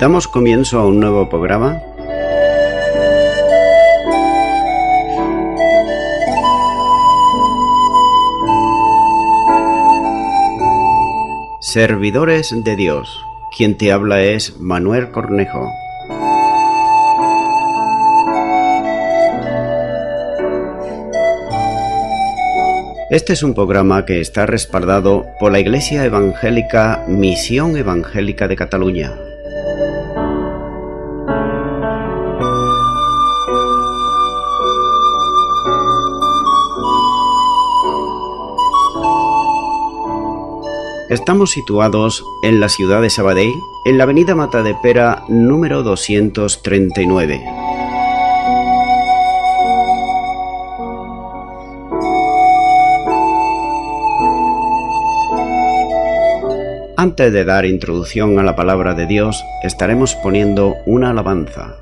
Damos comienzo a un nuevo programa. Servidores de Dios. Quien te habla es Manuel Cornejo. Este es un programa que está respaldado por la Iglesia Evangélica Misión Evangélica de Cataluña. Estamos situados en la ciudad de Sabadell, en la avenida Matadepera número 239. Antes de dar introducción a la palabra de Dios, estaremos poniendo una alabanza.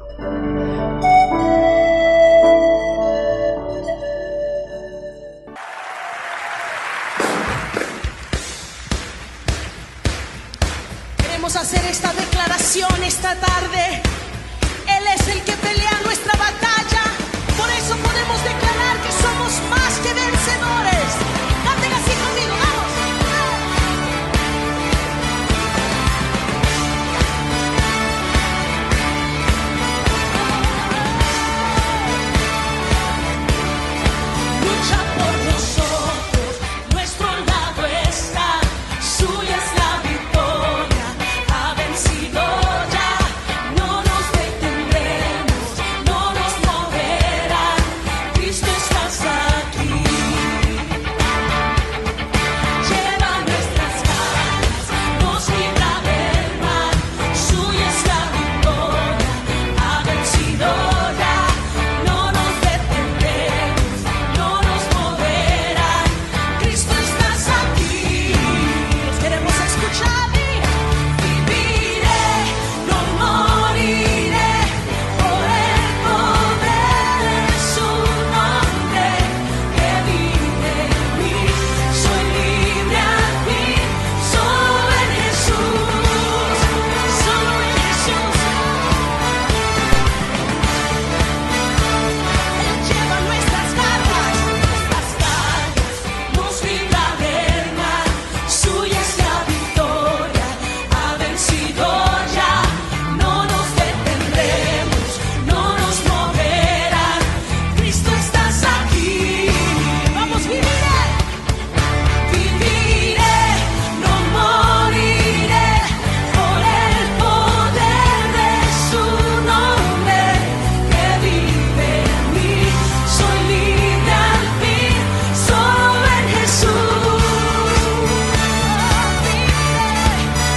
Queremos hacer esta declaración esta tarde. Él es el que pelea nuestra batalla. Por eso podemos declarar que somos más que vencedores. Canten así conmigo, vamos. Lucha por nosotros, nuestro lado está, suya es la victoria, ha vencido ya, no nos detendremos, no nos moverán, Cristo estás aquí. Lleva nuestras cargas, nos libra del mal, suya es la victoria, ha vencido ya, no nos detendremos, no nos moverán, Cristo estás aquí. Queremos escuchar y viviré, no moriré, por el poder de su nombre que vive en mí, soy libre al fin, solo en Jesús, solo en Jesús. Él lleva nuestras cargas, nos libra del mal, suya es la victoria, ha vencido ya, no nos detendremos, no nos moverán, Cristo estás aquí. Vamos, viviré, no moriré, por el poder de su nombre que vive en mí, soy libre al fin, solo en Jesús.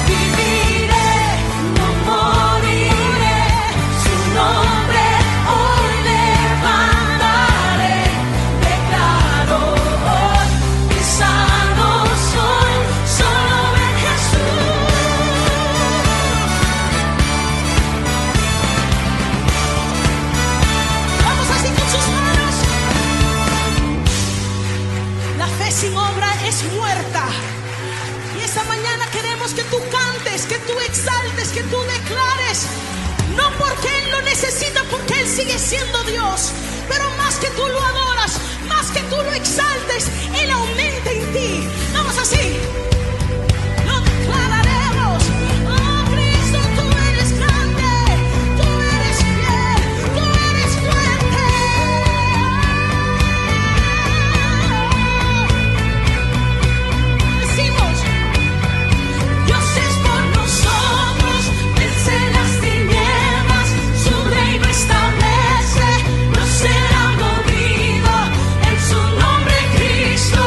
Viviré, no moriré, su nombre hoy levantaré, declaro hoy que sano soy, solo en Jesús. Vamos así con sus manos. La fe sin obra es muerta. Y esta mañana queremos que tú cantes, que tú exaltes, que tú declares. No porque Él lo necesita, porque Él sigue siendo Dios. Pero más que tú lo adoras, más que tú lo exaltes, Él aumenta en ti. Vamos así. Lo declararemos. Oh Cristo, tú eres grande, tú eres fiel, tú eres fuerte. Decimos, Dios es por nosotros, vence las tinieblas, su reino establece, no será movido, en su nombre Cristo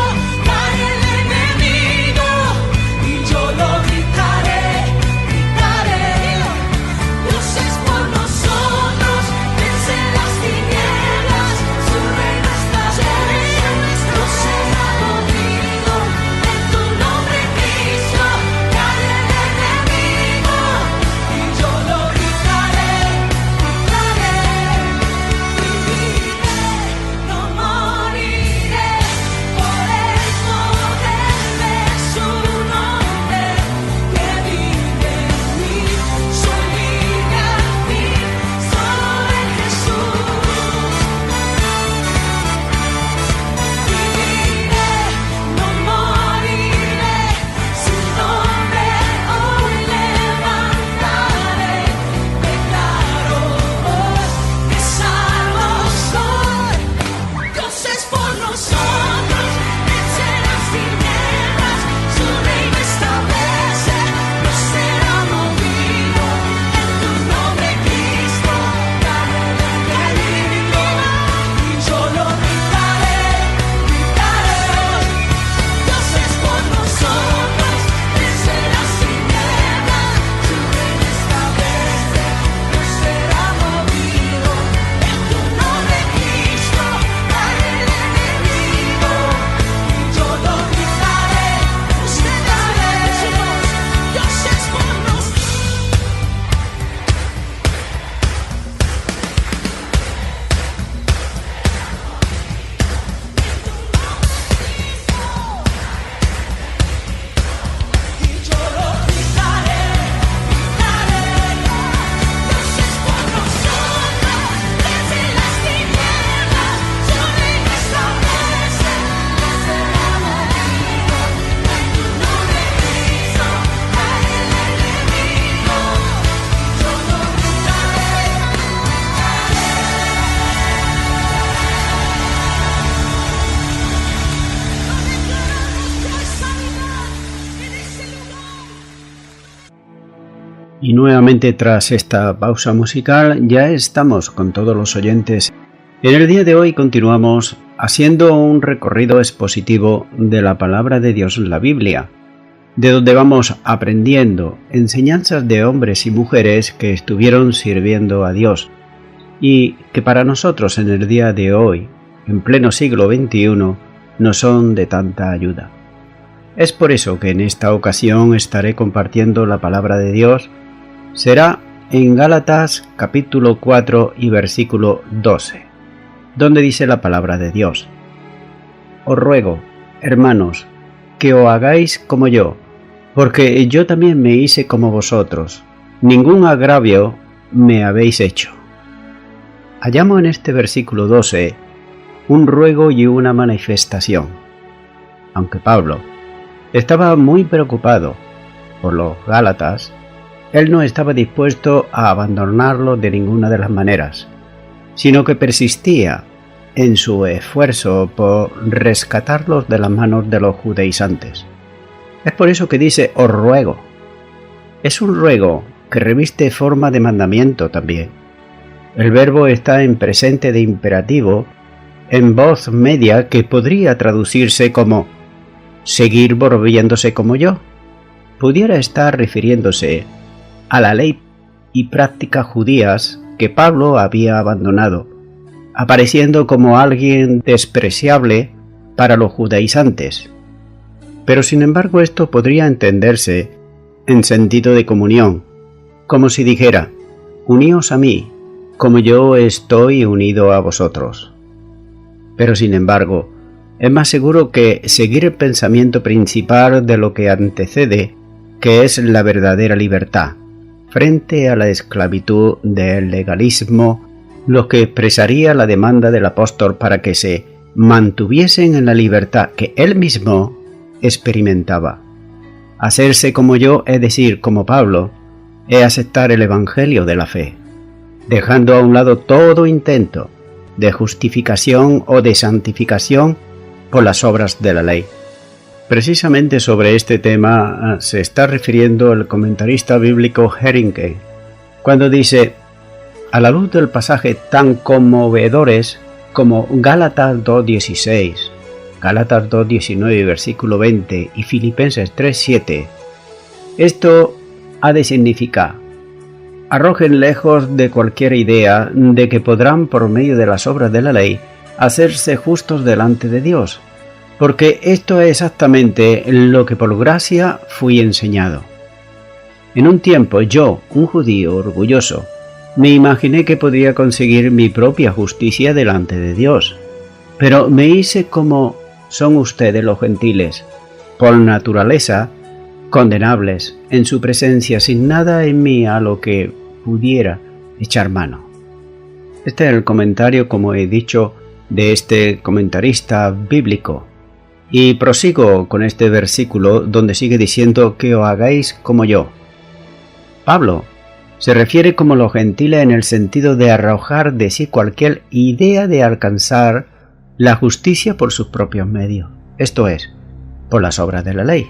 Y nuevamente tras esta pausa musical ya estamos con todos los oyentes. En el día de hoy continuamos haciendo un recorrido expositivo de la palabra de Dios en la Biblia, de donde vamos aprendiendo enseñanzas de hombres y mujeres que estuvieron sirviendo a Dios y que para nosotros en el día de hoy, en pleno siglo XXI, nos son de tanta ayuda. Es por eso que en esta ocasión estaré compartiendo la palabra de Dios. Será en Gálatas capítulo 4 y versículo 12, donde dice la palabra de Dios: Os ruego, hermanos, que os hagáis como yo, porque yo también me hice como vosotros. Ningún agravio me habéis hecho. Hallamos en este versículo 12 un ruego y una manifestación. Aunque Pablo estaba muy preocupado por los Gálatas, él no estaba dispuesto a abandonarlos de ninguna de las maneras, sino que persistía en su esfuerzo por rescatarlos de las manos de los judaizantes. Es por eso que dice os ruego. Es un ruego que reviste forma de mandamiento también. El verbo está en presente de imperativo, en voz media, que podría traducirse como seguir volviéndose como yo. Pudiera estar refiriéndose a la ley y prácticas judías que Pablo había abandonado, apareciendo como alguien despreciable para los judaizantes. Pero sin embargo esto podría entenderse en sentido de comunión, como si dijera: uníos a mí, como yo estoy unido a vosotros. Pero sin embargo, es más seguro que seguir el pensamiento principal de lo que antecede, que es la verdadera libertad, frente a la esclavitud del legalismo, lo que expresaría la demanda del apóstol para que se mantuviesen en la libertad que él mismo experimentaba. Hacerse como yo, es decir, como Pablo, es aceptar el evangelio de la fe, dejando a un lado todo intento de justificación o de santificación por las obras de la ley. Precisamente sobre este tema se está refiriendo el comentarista bíblico Herinke, cuando dice: a la luz del pasaje tan conmovedores como Gálatas 2.16, Gálatas 2.19 versículo 20 y Filipenses 3.7, esto ha de significar: arrojen lejos de cualquier idea de que podrán por medio de las obras de la ley hacerse justos delante de Dios, porque esto es exactamente lo que por gracia fui enseñado. En un tiempo yo, un judío orgulloso, me imaginé que podía conseguir mi propia justicia delante de Dios, pero me hice como son ustedes los gentiles, por naturaleza condenables en su presencia, sin nada en mí a lo que pudiera echar mano. Este es el comentario, como he dicho, de este comentarista bíblico. Y prosigo con este versículo donde sigue diciendo que os hagáis como yo. Pablo se refiere como los gentiles en el sentido de arrojar de sí cualquier idea de alcanzar la justicia por sus propios medios, esto es, por las obras de la ley.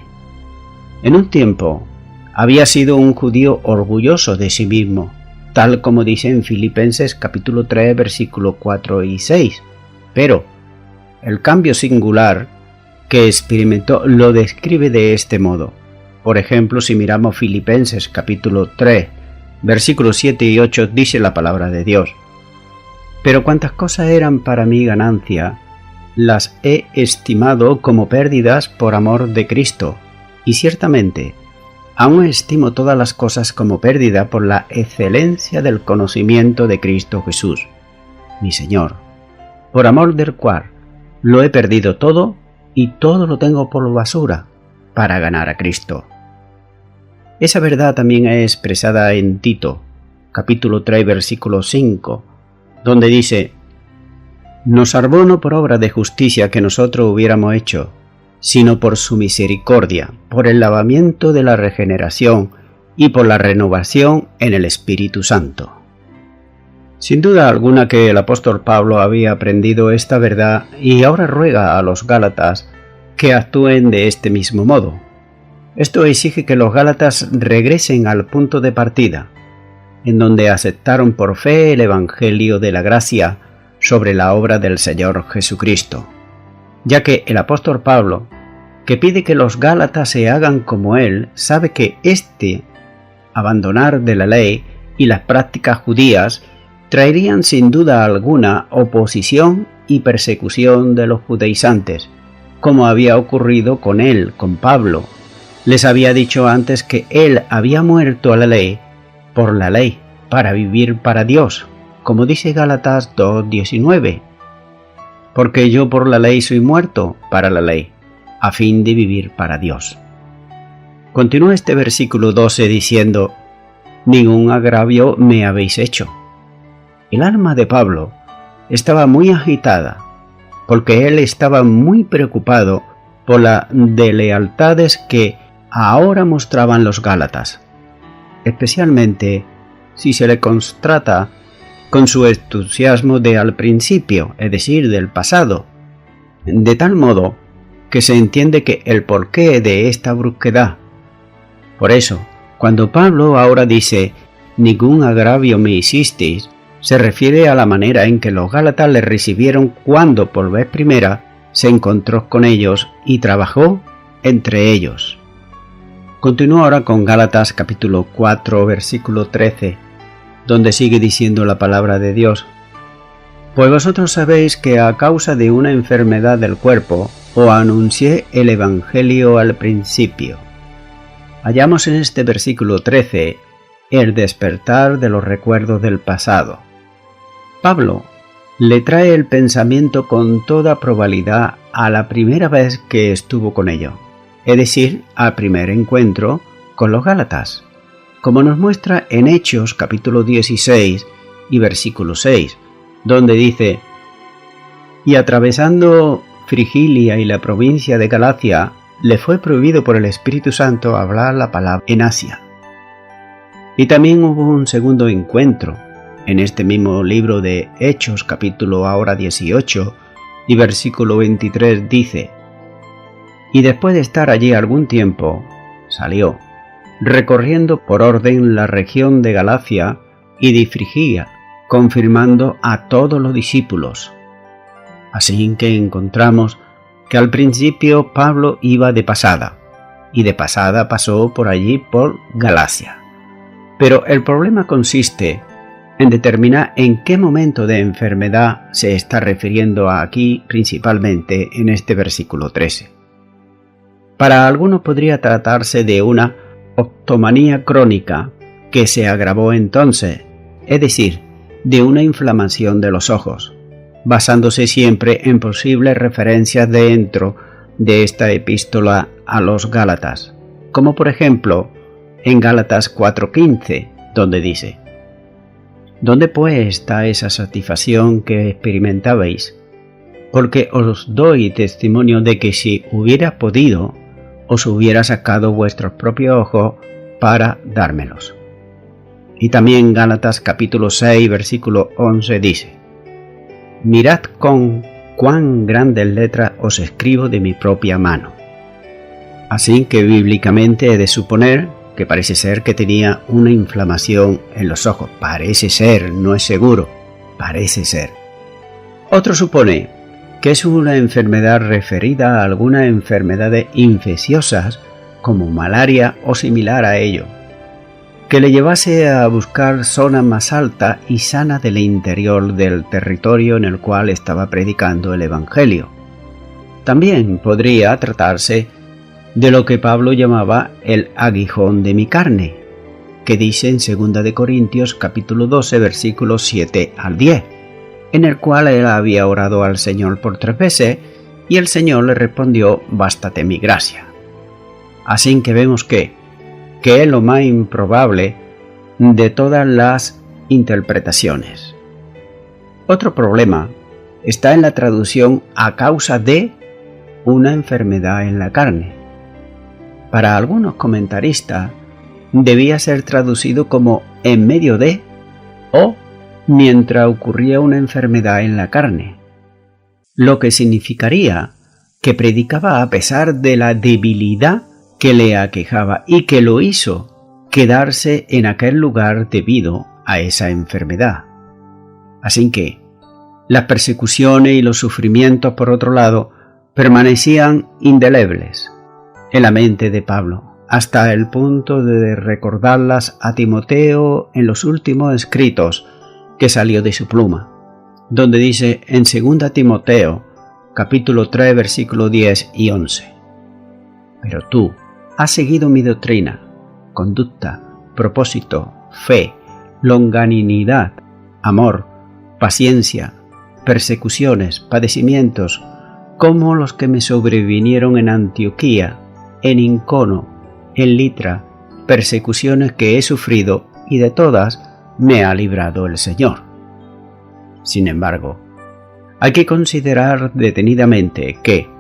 En un tiempo había sido un judío orgulloso de sí mismo, tal como dice en Filipenses capítulo 3 versículo 4 y 6, pero el cambio singular que experimentó lo describe de este modo. Por ejemplo, si miramos Filipenses capítulo 3 versículos 7 y 8, dice la palabra de Dios: pero cuantas cosas eran para mí ganancia, las he estimado como pérdidas por amor de Cristo, y ciertamente aún estimo todas las cosas como pérdida por la excelencia del conocimiento de Cristo Jesús, mi Señor, por amor del cual lo he perdido todo y todo lo tengo por basura para ganar a Cristo. Esa verdad también es expresada en Tito, capítulo 3, versículo 5, donde dice: nos salvó no por obra de justicia que nosotros hubiéramos hecho, sino por su misericordia, por el lavamiento de la regeneración y por la renovación en el Espíritu Santo. Sin duda alguna que el apóstol Pablo había aprendido esta verdad y ahora ruega a los Gálatas que actúen de este mismo modo. Esto exige que los gálatas regresen al punto de partida, en donde aceptaron por fe el Evangelio de la gracia sobre la obra del Señor Jesucristo, ya que el apóstol Pablo, que pide que los gálatas se hagan como él, sabe que abandonar de la ley y las prácticas judías traerían sin duda alguna oposición y persecución de los judaizantes, como había ocurrido con él, con Pablo. Les había dicho antes que él había muerto a la ley por la ley, para vivir para Dios, como dice Gálatas 2:19. Porque yo por la ley soy muerto para la ley, a fin de vivir para Dios. Continúa este versículo 12 diciendo: ningún agravio me habéis hecho. El alma de Pablo estaba muy agitada, porque él estaba muy preocupado por las deslealtades que ahora mostraban los gálatas, especialmente si se le constata con su entusiasmo de al principio, es decir, del pasado, de tal modo que se entiende que el porqué de esta brusquedad. Por eso, cuando Pablo ahora dice ningún agravio me hicisteis, se refiere a la manera en que los gálatas le recibieron cuando por vez primera se encontró con ellos y trabajó entre ellos. Continúa ahora con Gálatas capítulo 4 versículo 13, donde sigue diciendo la palabra de Dios: pues vosotros sabéis que a causa de una enfermedad del cuerpo os anuncié el Evangelio al principio. Hallamos en este versículo 13 el despertar de los recuerdos del pasado. Pablo le trae el pensamiento con toda probabilidad a la primera vez que estuvo con ellos, es decir, al primer encuentro con los gálatas, como nos muestra en Hechos capítulo 16 y versículo 6, donde dice: y atravesando Frigilia y la provincia de Galacia, le fue prohibido por el Espíritu Santo hablar la palabra en Asia. Y también hubo un segundo encuentro, en este mismo libro de Hechos capítulo ahora 18 y versículo 23 dice: y después de estar allí algún tiempo, salió, recorriendo por orden la región de Galacia y de Frigia, confirmando a todos los discípulos. Así que encontramos que al principio Pablo iba de pasada, y de pasada pasó por allí por Galacia. Pero el problema consiste en determinar en qué momento de enfermedad se está refiriendo aquí principalmente en este versículo 13. Para algunos podría tratarse de una optomanía crónica que se agravó entonces, es decir, de una inflamación de los ojos, basándose siempre en posibles referencias dentro de esta epístola a los Gálatas, como por ejemplo en Gálatas 4:15, donde dice: ¿dónde pues está esa satisfacción que experimentabais? Porque os doy testimonio de que si hubiera podido, os hubiera sacado vuestros propios ojos para dármelos. Y también Gálatas capítulo 6 versículo 11 dice: mirad con cuán grandes letras os escribo de mi propia mano. Así que bíblicamente he de suponer que parece ser que tenía una inflamación en los ojos. Parece ser, no es seguro, parece ser. Otro supone que es una enfermedad referida a alguna enfermedades infecciosas como malaria o similar a ello, que le llevase a buscar zonas más altas y sanas del interior del territorio en el cual estaba predicando el Evangelio. También podría tratarse de lo que Pablo llamaba el aguijón de mi carne, que dice en 2 de Corintios capítulo 12 versículos 7 al 10, en el cual él había orado al Señor por 3 veces y el Señor le respondió: bástate mi gracia. Así que vemos que es lo más improbable de todas las interpretaciones. Otro problema está en la traducción a causa de una enfermedad en la carne. Para algunos comentaristas debía ser traducido como en medio de o mientras ocurría una enfermedad en la carne, lo que significaría que predicaba a pesar de la debilidad que le aquejaba y que lo hizo quedarse en aquel lugar debido a esa enfermedad. Así que las persecuciones y los sufrimientos, por otro lado, permanecían indelebles en la mente de Pablo, hasta el punto de recordarlas a Timoteo en los últimos escritos que salió de su pluma, donde dice en 2 Timoteo, capítulo 3, versículos 10 y 11. Pero tú has seguido mi doctrina, conducta, propósito, fe, longanimidad, amor, paciencia, persecuciones, padecimientos, como los que me sobrevinieron en Antioquía, en Iconio, en Litra, persecuciones que he sufrido y de todas me ha librado el Señor. Sin embargo, hay que considerar detenidamente que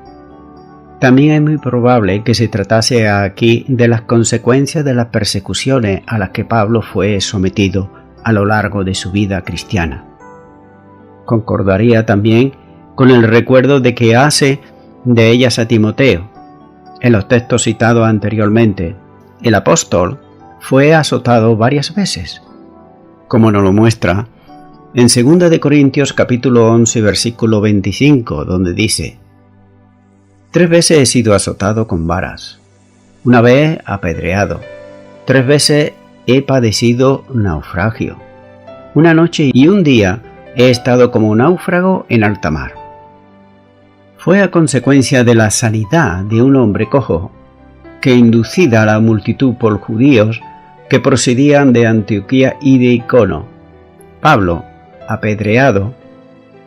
también es muy probable que se tratase aquí de las consecuencias de las persecuciones a las que Pablo fue sometido a lo largo de su vida cristiana. Concordaría también con el recuerdo de que hace de ellas a Timoteo. En los textos citados anteriormente, el apóstol fue azotado varias veces, como nos lo muestra en 2 de Corintios capítulo 11 versículo 25, donde dice: 3 veces he sido azotado con varas, una vez apedreado, 3 veces he padecido naufragio, una noche y un día he estado como náufrago en alta mar. Fue a consecuencia de la sanidad de un hombre cojo, que inducida a la multitud por judíos que procedían de Antioquía y de Iconio, Pablo, apedreado,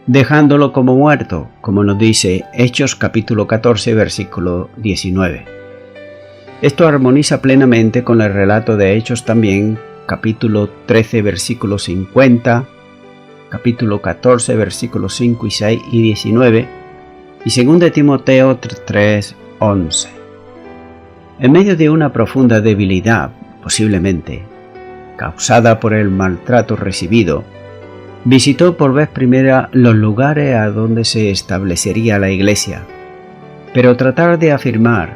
dejándolo como muerto, como nos dice Hechos capítulo 14 versículo 19. Esto armoniza plenamente con el relato de Hechos también, capítulo 13 versículo 50, capítulo 14 versículos 5 y 6 y 19, y 2 de Timoteo 3, 11. En medio de una profunda debilidad, posiblemente, causada por el maltrato recibido, visitó por vez primera los lugares a donde se establecería la iglesia, pero tratar de afirmar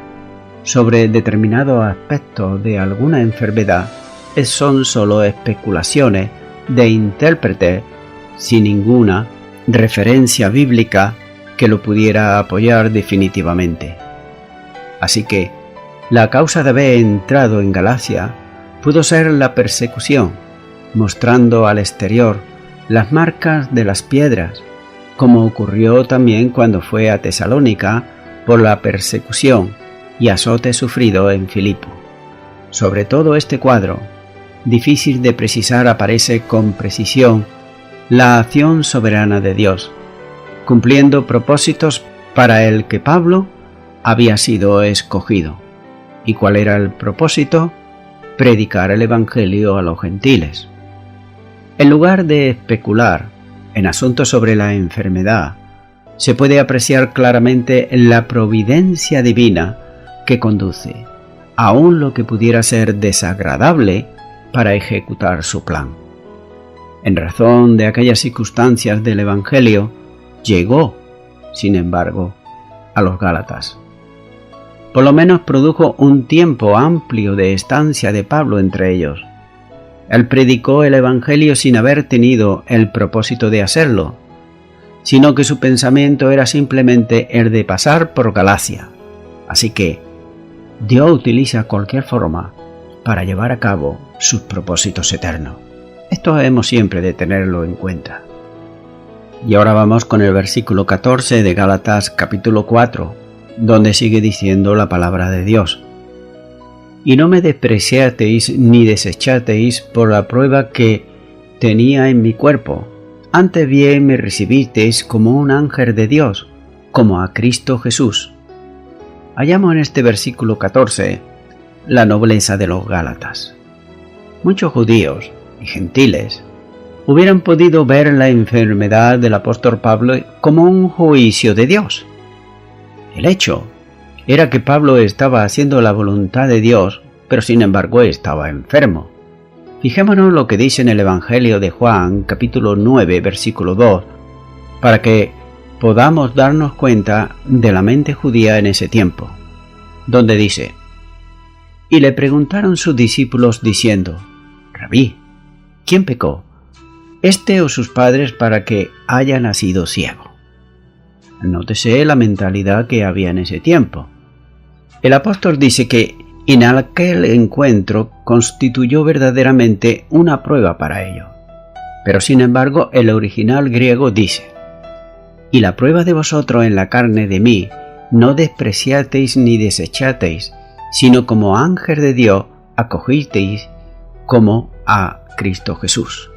sobre determinados aspectos de alguna enfermedad son solo especulaciones de intérpretes sin ninguna referencia bíblica que lo pudiera apoyar definitivamente. Así que la causa de haber entrado en Galacia pudo ser la persecución, mostrando al exterior las marcas de las piedras, como ocurrió también cuando fue a Tesalónica por la persecución y azote sufrido en Filipo. Sobre todo este cuadro, difícil de precisar, aparece con precisión la acción soberana de Dios, cumpliendo propósitos para el que Pablo había sido escogido. ¿Y cuál era el propósito? Predicar el Evangelio a los gentiles. En lugar de especular en asuntos sobre la enfermedad, se puede apreciar claramente la providencia divina que conduce, aun lo que pudiera ser desagradable, para ejecutar su plan. En razón de aquellas circunstancias del Evangelio, llegó, sin embargo, a los Gálatas. Por lo menos produjo un tiempo amplio de estancia de Pablo entre ellos. Él predicó el Evangelio sin haber tenido el propósito de hacerlo, sino que su pensamiento era simplemente el de pasar por Galacia. Así que Dios utiliza cualquier forma para llevar a cabo sus propósitos eternos. Esto hemos siempre de tenerlo en cuenta. Y ahora vamos con el versículo 14 de Gálatas capítulo 4, donde sigue diciendo la palabra de Dios. Y no me despreciasteis ni desechasteis por la prueba que tenía en mi cuerpo, antes bien me recibisteis como un ángel de Dios, como a Cristo Jesús. Hallamos en este versículo 14 la nobleza de los Gálatas. Muchos judíos y gentiles hubieran podido ver la enfermedad del apóstol Pablo como un juicio de Dios. El hecho era que Pablo estaba haciendo la voluntad de Dios, pero sin embargo estaba enfermo. Fijémonos lo que dice en el Evangelio de Juan, capítulo 9, versículo 2, para que podamos darnos cuenta de la mente judía en ese tiempo, donde dice: Y le preguntaron sus discípulos diciendo: Rabí, ¿quién pecó, este o sus padres, para que haya nacido ciego? Nótese la mentalidad que había en ese tiempo. El apóstol dice que en aquel encuentro constituyó verdaderamente una prueba para ellos. Pero sin embargo, el original griego dice: y la prueba de vosotros en la carne de mí, no despreciasteis ni desechasteis, sino como ángel de Dios acogisteis como a Cristo Jesús.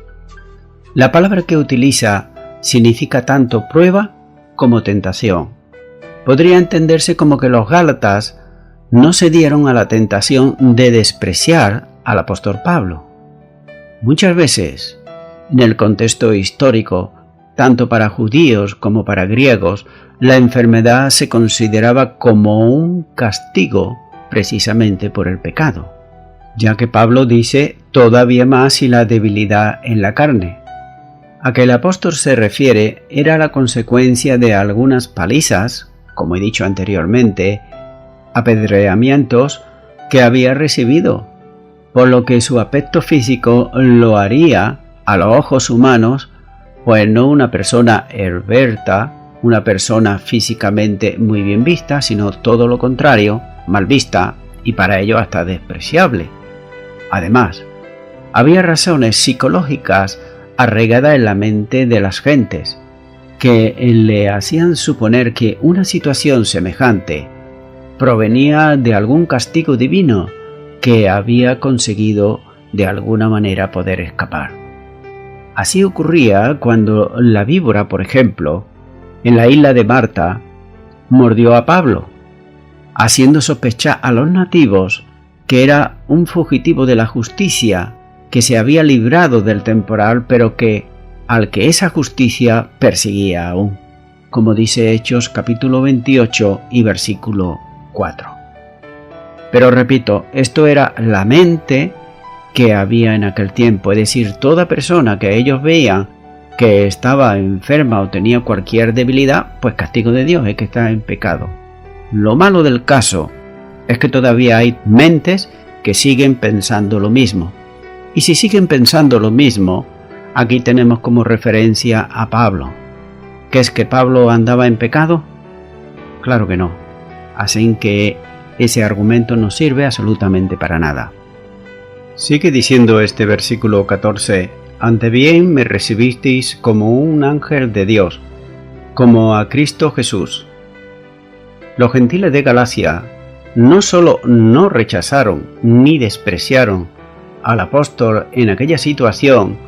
La palabra que utiliza significa tanto prueba como tentación. Podría entenderse como que los gálatas no se dieron a la tentación de despreciar al apóstol Pablo. Muchas veces, en el contexto histórico, tanto para judíos como para griegos, la enfermedad se consideraba como un castigo precisamente por el pecado, ya que Pablo dice todavía más y la debilidad en la carne. A que el apóstol se refiere era la consecuencia de algunas palizas, como he dicho anteriormente, apedreamientos que había recibido, por lo que su aspecto físico lo haría, a los ojos humanos, pues no una persona esbelta, una persona físicamente muy bien vista, sino todo lo contrario, mal vista y para ello hasta despreciable. Además, había razones psicológicas arraigadas en la mente de las gentes, que le hacían suponer que una situación semejante provenía de algún castigo divino que había conseguido de alguna manera poder escapar. Así ocurría cuando la víbora, por ejemplo, en la isla de Malta, mordió a Pablo, haciendo sospechar a los nativos que era un fugitivo de la justicia, que se había librado del temporal, pero que al que esa justicia perseguía aún, como dice Hechos capítulo 28 y versículo 4. Pero repito, esto era la mente que había en aquel tiempo, es decir, toda persona que ellos veían que estaba enferma o tenía cualquier debilidad, pues castigo de Dios, es que está en pecado. Lo malo del caso es que todavía hay mentes que siguen pensando lo mismo. Y si siguen pensando lo mismo, aquí tenemos como referencia a Pablo. ¿Qué es que Pablo andaba en pecado? Claro que no. Así que ese argumento no sirve absolutamente para nada. Sigue diciendo este versículo 14: ante bien me recibisteis como un ángel de Dios, como a Cristo Jesús. Los gentiles de Galacia no solo no rechazaron ni despreciaron al apóstol en aquella situación,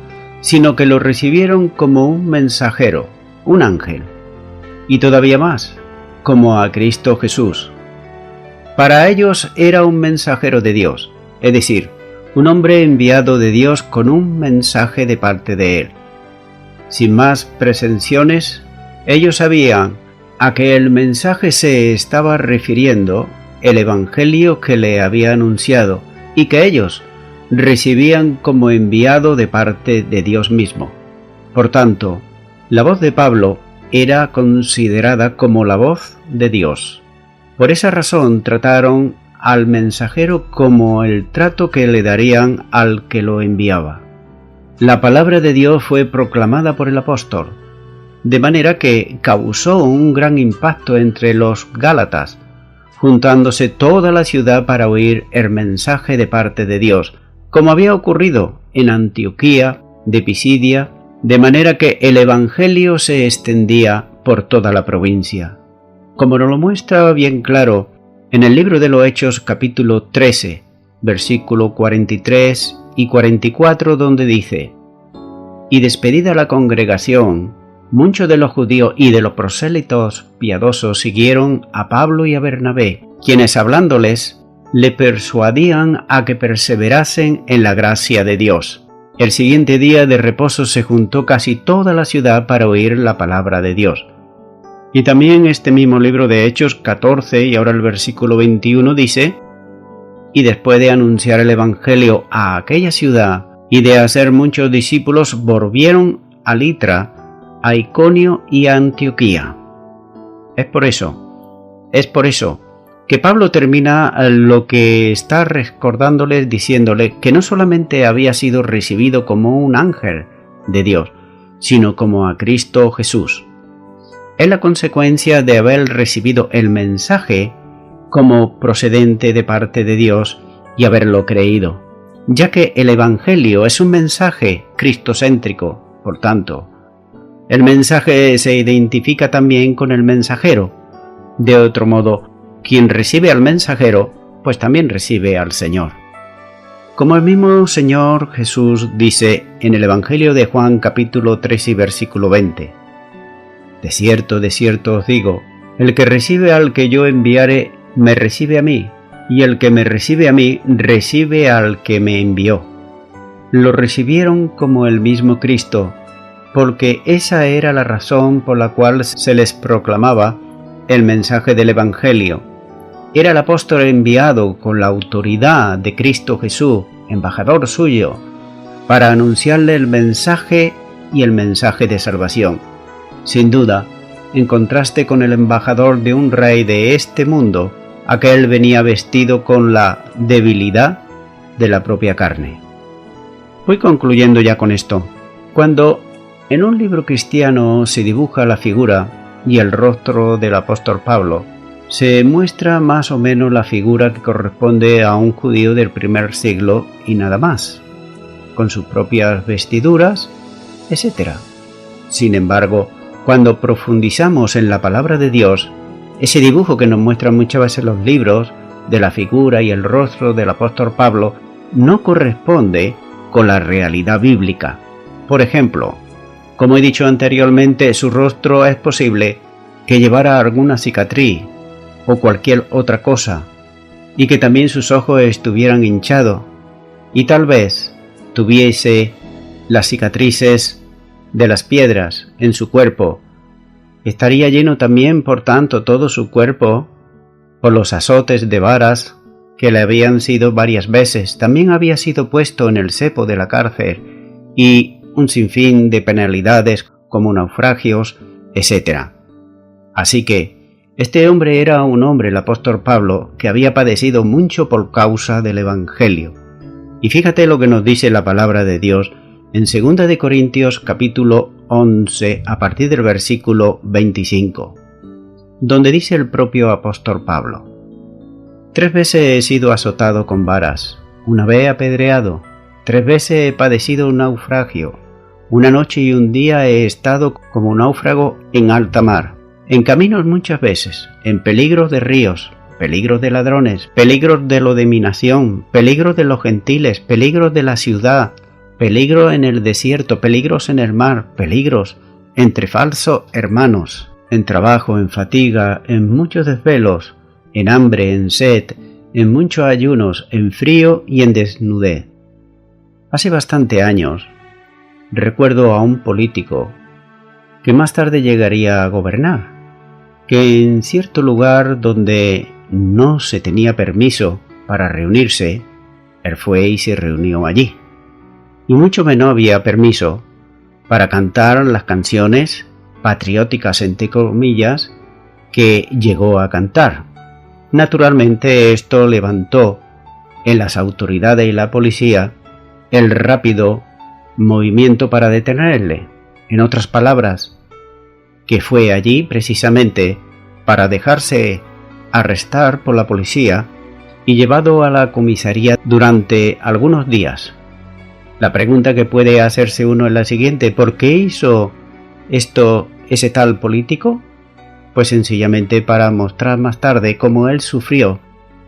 sino que lo recibieron como un mensajero, un ángel, y todavía más, como a Cristo Jesús. Para ellos era un mensajero de Dios, es decir, un hombre enviado de Dios con un mensaje de parte de él. Sin más pretensiones, ellos sabían a que el mensaje se estaba refiriendo el evangelio que le había anunciado y que ellos recibían como enviado de parte de Dios mismo. Por tanto, la voz de Pablo era considerada como la voz de Dios. Por esa razón trataron al mensajero como el trato que le darían al que lo enviaba. La palabra de Dios fue proclamada por el apóstol, de manera que causó un gran impacto entre los gálatas, juntándose toda la ciudad para oír el mensaje de parte de Dios, como había ocurrido en Antioquía de Pisidia, de manera que el evangelio se extendía por toda la provincia. Como nos lo muestra bien claro en el libro de los Hechos capítulo 13, versículo 43 y 44, donde dice: y despedida la congregación, muchos de los judíos y de los prosélitos piadosos siguieron a Pablo y a Bernabé, quienes hablándoles le persuadían a que perseverasen en la gracia de Dios. El siguiente día de reposo se juntó casi toda la ciudad para oír la palabra de Dios. Y también este mismo libro de Hechos 14 y ahora el versículo 21 dice: y después de anunciar el evangelio a aquella ciudad y de hacer muchos discípulos, volvieron a Litra, a Iconio y a Antioquía. Es por eso que Pablo termina lo que está recordándoles diciéndole que no solamente había sido recibido como un ángel de Dios, sino como a Cristo Jesús. Es la consecuencia de haber recibido el mensaje como procedente de parte de Dios y haberlo creído, ya que el Evangelio es un mensaje cristocéntrico. Por tanto, el mensaje se identifica también con el mensajero. De otro modo, quien recibe al mensajero, pues también recibe al Señor. Como el mismo Señor Jesús dice en el Evangelio de Juan capítulo 3 y versículo 20: de cierto os digo, el que recibe al que yo enviare, me recibe a mí, y el que me recibe a mí, recibe al que me envió. Lo recibieron como el mismo Cristo, porque esa era la razón por la cual se les proclamaba el mensaje del Evangelio. Era el apóstol enviado con la autoridad de Cristo Jesús, embajador suyo, para anunciarle el mensaje y el mensaje de salvación. Sin duda, en contraste con el embajador de un rey de este mundo, aquel venía vestido con la debilidad de la propia carne. Voy concluyendo ya con esto. Cuando en un libro cristiano se dibuja la figura y el rostro del apóstol Pablo, se muestra más o menos la figura que corresponde a un judío del primer siglo y nada más, con sus propias vestiduras, etc. Sin embargo, cuando profundizamos en la palabra de Dios, ese dibujo que nos muestran muchas veces los libros de la figura y el rostro del apóstol Pablo no corresponde con la realidad bíblica. Por ejemplo, como he dicho anteriormente, su rostro es posible que llevara alguna cicatriz o cualquier otra cosa, y que también sus ojos estuvieran hinchados, y tal vez tuviese las cicatrices de las piedras en su cuerpo. Estaría lleno también, por tanto, todo su cuerpo por los azotes de varas que le habían sido varias veces. También había sido puesto en el cepo de la cárcel y un sinfín de penalidades como naufragios, etc. Así que este hombre era un hombre, el apóstol Pablo, que había padecido mucho por causa del Evangelio. Y fíjate lo que nos dice la palabra de Dios en 2 de Corintios capítulo 11 a partir del versículo 25, donde dice el propio apóstol Pablo: 3 veces he sido azotado con varas, una vez apedreado, 3 veces he padecido un naufragio, una noche y un día he estado como un náufrago en alta mar, en caminos muchas veces, en peligros de ríos, peligros de ladrones, peligros de lo de mi nación, peligros de los gentiles, peligros de la ciudad, peligro en el desierto, peligros en el mar, peligros entre falsos hermanos, en trabajo, en fatiga, en muchos desvelos, en hambre, en sed, en muchos ayunos, en frío y en desnudez. Hace bastante años, recuerdo a un político que más tarde llegaría a gobernar, que en cierto lugar donde no se tenía permiso para reunirse, él fue y se reunió allí. Y mucho menos había permiso para cantar las canciones patrióticas, entre comillas, que llegó a cantar. Naturalmente esto levantó en las autoridades y la policía el rápido movimiento para detenerle. En otras palabras, que fue allí precisamente para dejarse arrestar por la policía y llevado a la comisaría durante algunos días. La pregunta que puede hacerse uno es la siguiente: ¿por qué hizo esto ese tal político? Pues sencillamente para mostrar más tarde cómo él sufrió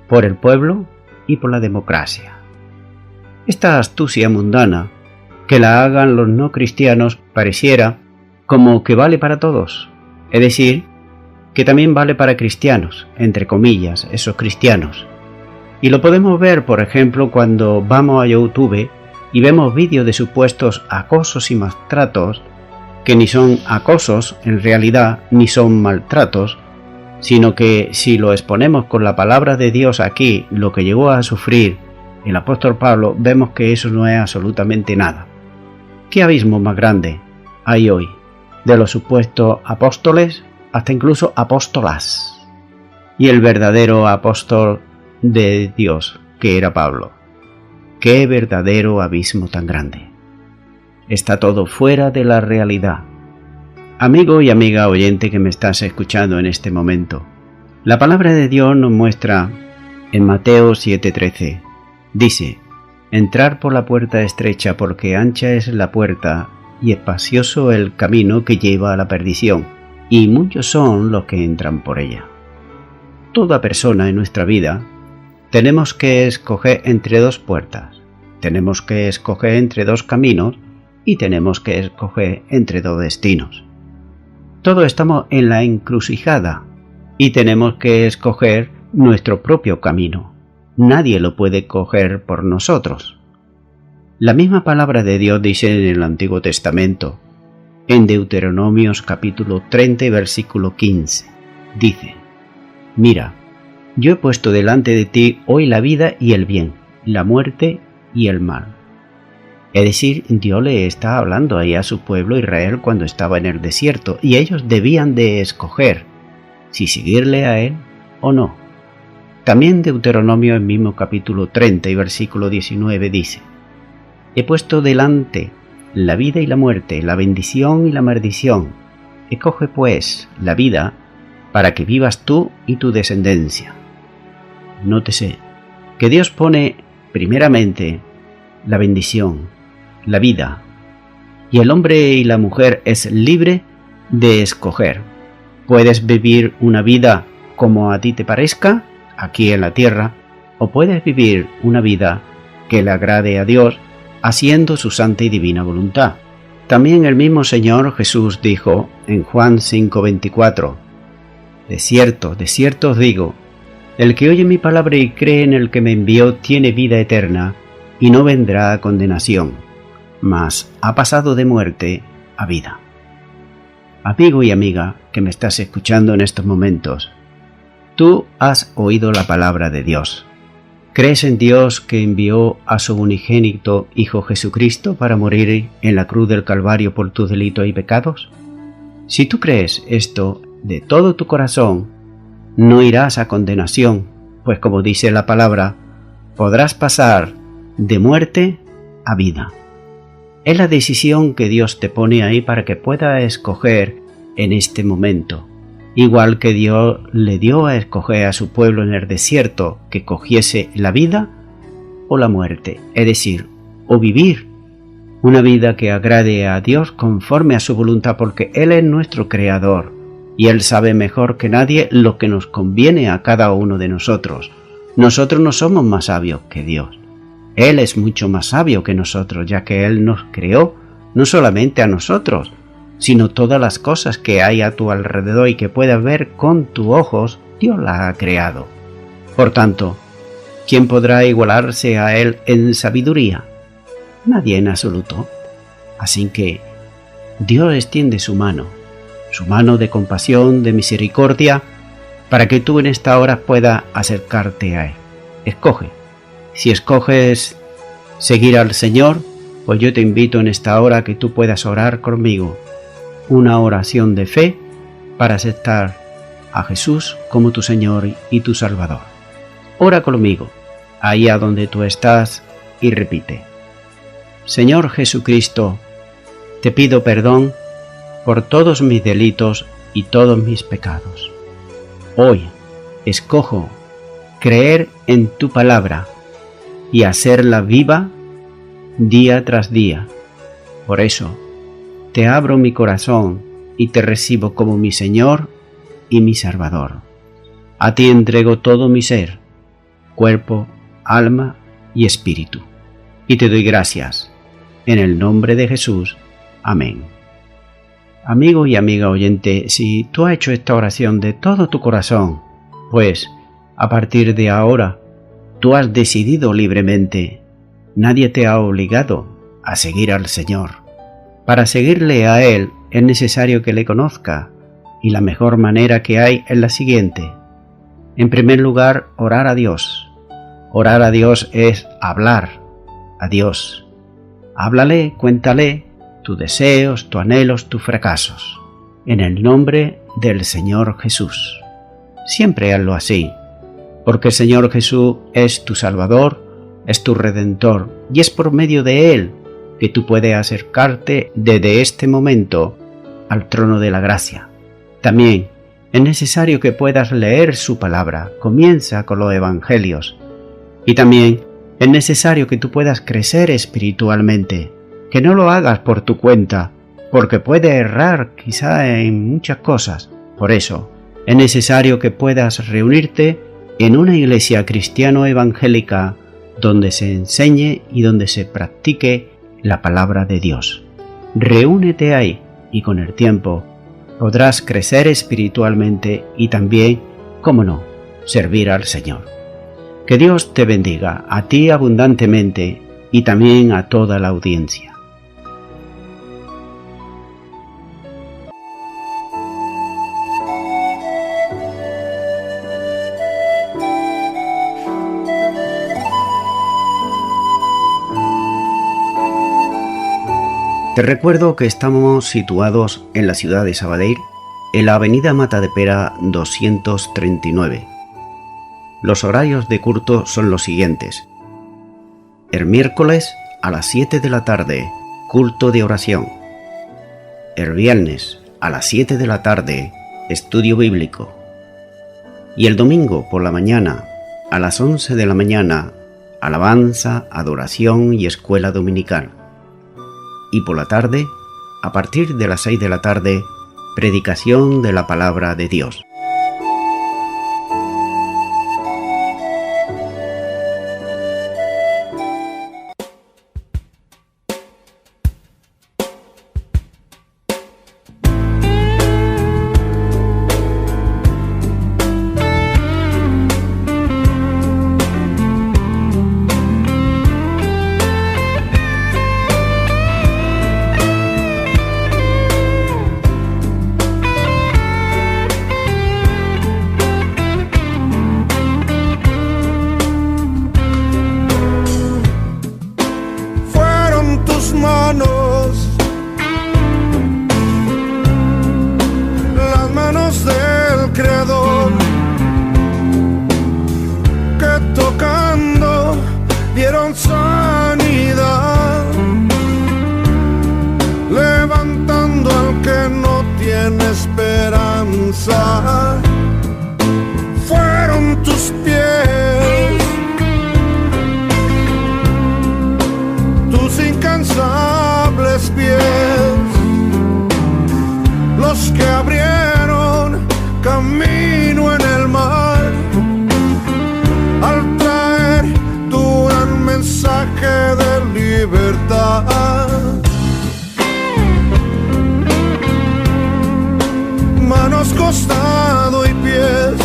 por el pueblo y por la democracia. Esta astucia mundana, que la hagan los no cristianos, pareciera como que vale para todos, es decir, que también vale para cristianos, entre comillas, esos cristianos. Y lo podemos ver, por ejemplo, cuando vamos a YouTube y vemos vídeos de supuestos acosos y maltratos, que ni son acosos en realidad, ni son maltratos, sino que si lo exponemos con la palabra de Dios aquí, lo que llegó a sufrir el apóstol Pablo, vemos que eso no es absolutamente nada. ¿Qué abismo más grande hay hoy de los supuestos apóstoles hasta incluso apóstolas? y el verdadero apóstol de Dios, que era Pablo. ¡Qué verdadero abismo tan grande! Está todo fuera de la realidad. Amigo y amiga oyente que me estás escuchando en este momento, la palabra de Dios nos muestra en Mateo 7:13. Dice: «Entrar por la puerta estrecha, porque ancha es la puerta y espacioso el camino que lleva a la perdición, y muchos son los que entran por ella». Toda persona en nuestra vida tenemos que escoger entre dos puertas, tenemos que escoger entre dos caminos y tenemos que escoger entre dos destinos. Todos estamos en la encrucijada y tenemos que escoger nuestro propio camino. Nadie lo puede coger por nosotros. La misma palabra de Dios dice en el Antiguo Testamento, en Deuteronomios capítulo 30 versículo 15, dice: «Mira, yo he puesto delante de ti hoy la vida y el bien, la muerte y el mal». Es decir, Dios le está hablando ahí a su pueblo Israel cuando estaba en el desierto, y ellos debían de escoger si seguirle a él o no. También Deuteronomio, el mismo capítulo 30 y versículo 19 dice: «He puesto delante la vida y la muerte, la bendición y la maldición. Escoge pues la vida para que vivas tú y tu descendencia». Nótese que Dios pone primeramente la bendición, la vida, y el hombre y la mujer es libre de escoger. Puedes vivir una vida como a ti te parezca, aquí en la tierra, o puedes vivir una vida que le agrade a Dios, haciendo su santa y divina voluntad. También el mismo Señor Jesús dijo en Juan 5:24, de cierto os digo, el que oye mi palabra y cree en el que me envió tiene vida eterna, y no vendrá a condenación, mas ha pasado de muerte a vida». Amigo y amiga que me estás escuchando en estos momentos, tú has oído la palabra de Dios. ¿Crees en Dios que envió a su unigénito Hijo Jesucristo para morir en la cruz del Calvario por tus delitos y pecados? Si tú crees esto de todo tu corazón, no irás a condenación, pues como dice la palabra, podrás pasar de muerte a vida. Es la decisión que Dios te pone ahí para que puedas escoger en este momento. Igual que Dios le dio a escoger a su pueblo en el desierto que cogiese la vida o la muerte, es decir, o vivir una vida que agrade a Dios conforme a su voluntad, porque Él es nuestro Creador y Él sabe mejor que nadie lo que nos conviene a cada uno de nosotros. Nosotros no somos más sabios que Dios. Él es mucho más sabio que nosotros, ya que Él nos creó no solamente a nosotros, sino todas las cosas que hay a tu alrededor y que puedas ver con tus ojos, Dios las ha creado. Por tanto, ¿quién podrá igualarse a Él en sabiduría? Nadie en absoluto. Así que Dios extiende su mano de compasión, de misericordia, para que tú en esta hora puedas acercarte a Él. Escoge. Si escoges seguir al Señor, pues yo te invito en esta hora a que tú puedas orar conmigo una oración de fe para aceptar a Jesús como tu Señor y tu Salvador. Ora conmigo, ahí a donde tú estás, y repite: Señor Jesucristo, te pido perdón por todos mis delitos y todos mis pecados. Hoy escojo creer en tu palabra y hacerla viva día tras día. Por eso, te abro mi corazón y te recibo como mi Señor y mi Salvador. A ti entrego todo mi ser, cuerpo, alma y espíritu. Y te doy gracias. En el nombre de Jesús. Amén. Amigo y amiga oyente, si tú has hecho esta oración de todo tu corazón, pues a partir de ahora tú has decidido libremente. Nadie te ha obligado a seguir al Señor. Para seguirle a Él es necesario que le conozca, y la mejor manera que hay es la siguiente. En primer lugar, orar a Dios. Orar a Dios es hablar a Dios. Háblale, cuéntale tus deseos, tus anhelos, tus fracasos, en el nombre del Señor Jesús. siempre hazlo así, porque el Señor Jesús es tu Salvador, es tu Redentor, y es por medio de Él que tú puedes acercarte desde este momento al trono de la gracia. También es necesario que puedas leer su palabra. Comienza con los evangelios. Y también es necesario que tú puedas crecer espiritualmente, que no lo hagas por tu cuenta, porque puedes errar quizá en muchas cosas. Por eso es necesario que puedas reunirte en una iglesia cristiano-evangélica donde se enseñe y donde se practique la palabra de Dios. Reúnete ahí y con el tiempo podrás crecer espiritualmente y también, cómo no, servir al Señor. Que Dios te bendiga a ti abundantemente y también a toda la audiencia. Te recuerdo que estamos situados en la ciudad de Sabadell, en la avenida Matadepera 239. Los horarios de culto son los siguientes. El miércoles a las 7 de la tarde, culto de oración. El viernes a las 7 de la tarde, estudio bíblico. Y el domingo por la mañana, a las 11 de la mañana, alabanza, adoración y escuela dominical. Y por la tarde, a partir de las 6 de la tarde, predicación de la palabra de Dios. Las manos del Creador, que tocando dieron sanidad, levantando al que no tiene esperanza. Fueron tus pies, tus incansables pies, los que abrieron camino en el mar, al traer tu gran mensaje de libertad. Manos, costado y pies,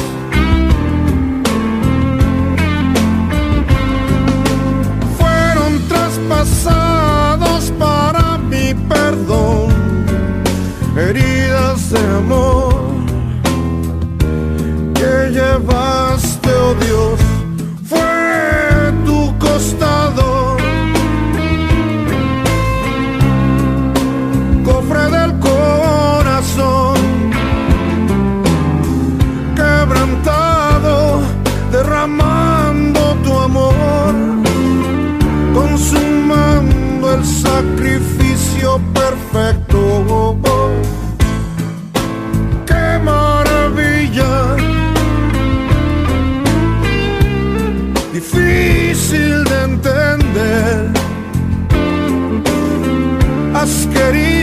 fueron traspasados para mi perdón. Heridas de amor que llevaste, oh Dios, fue tu costado, cofre del corazón, quebrantado, derramando tu amor, consumando el sacrificio perfecto. ¡Qué maravilla! Difícil de entender. Has querido